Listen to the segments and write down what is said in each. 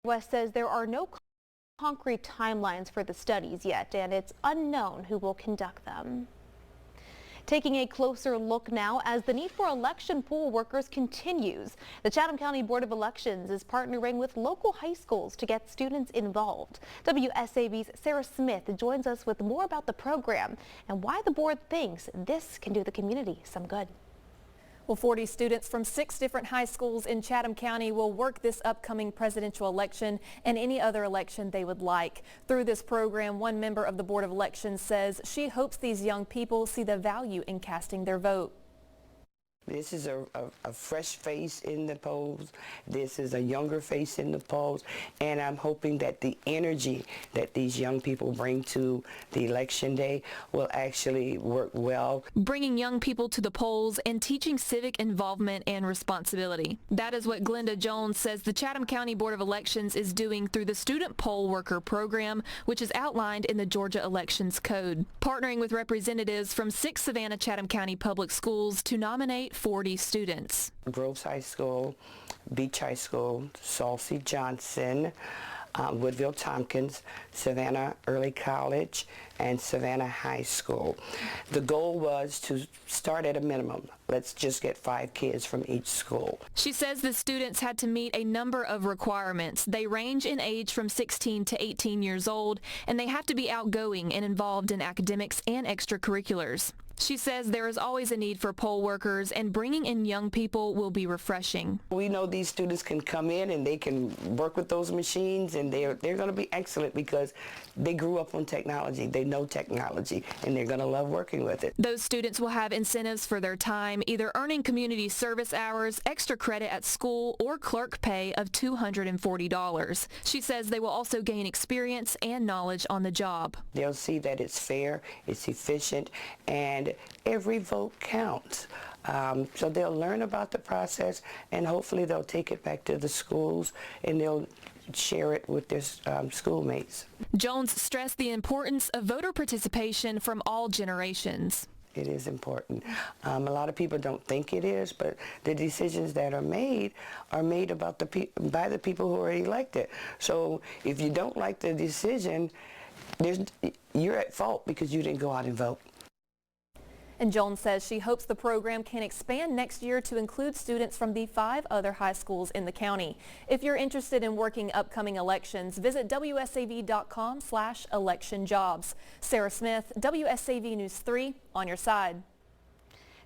West says there are no concrete timelines for the studies yet, and it's unknown who will conduct them. Taking a closer look now as the need for election poll workers continues. The Chatham County Board of Elections is partnering with local high schools to get students involved. WSAV's Sarah Smith joins us with more about the program and why the board thinks this can do the community some good. Well, 40 students from 6 different high schools in Chatham County will work this upcoming presidential election and any other election they would like. Through this program, one member of the Board of Elections says she hopes these young people see the value in casting their vote. This is a fresh face in the polls. This is a younger face in the polls. And I'm hoping that the energy that these young people bring to the election day will actually work well. Bringing young people to the polls and teaching civic involvement and responsibility. That is what Glenda Jones says the Chatham County Board of Elections is doing through the Student Poll Worker Program, which is outlined in the Georgia Elections Code. Partnering with representatives from 6 Savannah Chatham County public schools to nominate 40 students. Groves High School, Beach High School, Salcy Johnson, Woodville Tompkins, Savannah Early College, and Savannah High School. The goal was to start at a minimum. Let's just get 5 kids from each school. She says the students had to meet a number of requirements. They range in age from 16 to 18 years old, and they have to be outgoing and involved in academics and extracurriculars. She says there is always a need for poll workers, and bringing in young people will be refreshing. We know these students can come in and they can work with those machines, and they're going to be excellent because they grew up on technology. They know technology, and they're going to love working with it. Those students will have incentives for their time, either earning community service hours, extra credit at school, or clerk pay of $240. She says they will also gain experience and knowledge on the job. They'll see that it's fair, it's efficient, and every vote counts. So they'll learn about the process, and hopefully they'll take it back to the schools and they'll share it with their schoolmates. Jones stressed the importance of voter participation from all generations. It is important. A lot of people don't think it is, but the decisions that are made about by the people who are elected. So if you don't like the decision, you're at fault because you didn't go out and vote. And Jones says she hopes the program can expand next year to include students from the 5 other high schools in the county. If you're interested in working upcoming elections, visit wsav.com/electionjobs. Sarah Smith, WSAV News 3, on your side.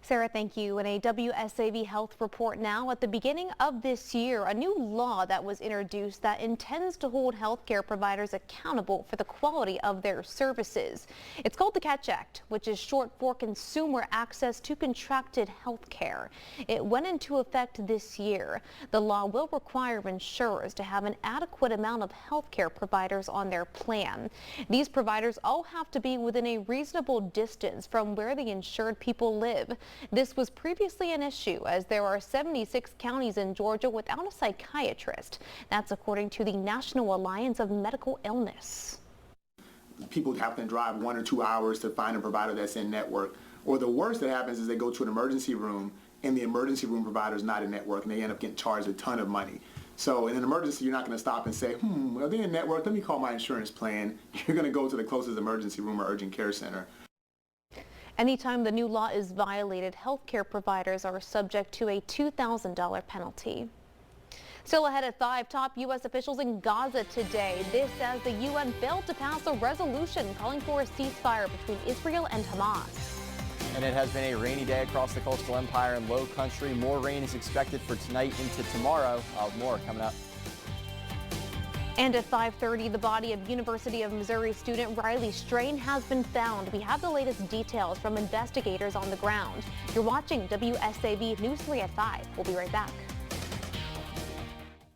Sarah, thank you. And a WSAV health report now. At the beginning of this year, a new law that was introduced that intends to hold healthcare providers accountable for the quality of their services. It's called the CATCH Act, which is short for Consumer Access to Contracted Health Care. It went into effect this year. The law will require insurers to have an adequate amount of healthcare providers on their plan. These providers all have to be within a reasonable distance from where the insured people live. This was previously an issue as there are 76 counties in Georgia without a psychiatrist. That's according to the National Alliance of Medical Illness. People have to drive 1 or 2 hours to find a provider that's in network. Or the worst that happens is they go to an emergency room and the emergency room provider is not in network and they end up getting charged a ton of money. So in an emergency, you're not going to stop and say, are they in network? Let me call my insurance plan. You're going to go to the closest emergency room or urgent care center. Anytime the new law is violated, healthcare providers are subject to a $2,000 penalty. Still ahead at 5, top U.S. officials in Gaza today. This as the UN failed to pass a resolution calling for a ceasefire between Israel and Hamas. And it has been a rainy day across the coastal empire and low country. More rain is expected for tonight into tomorrow. More coming up. And at 5:30, the body of University of Missouri student Riley Strain has been found. We have the latest details from investigators on the ground. You're watching WSAV News 3 at 5. We'll be right back.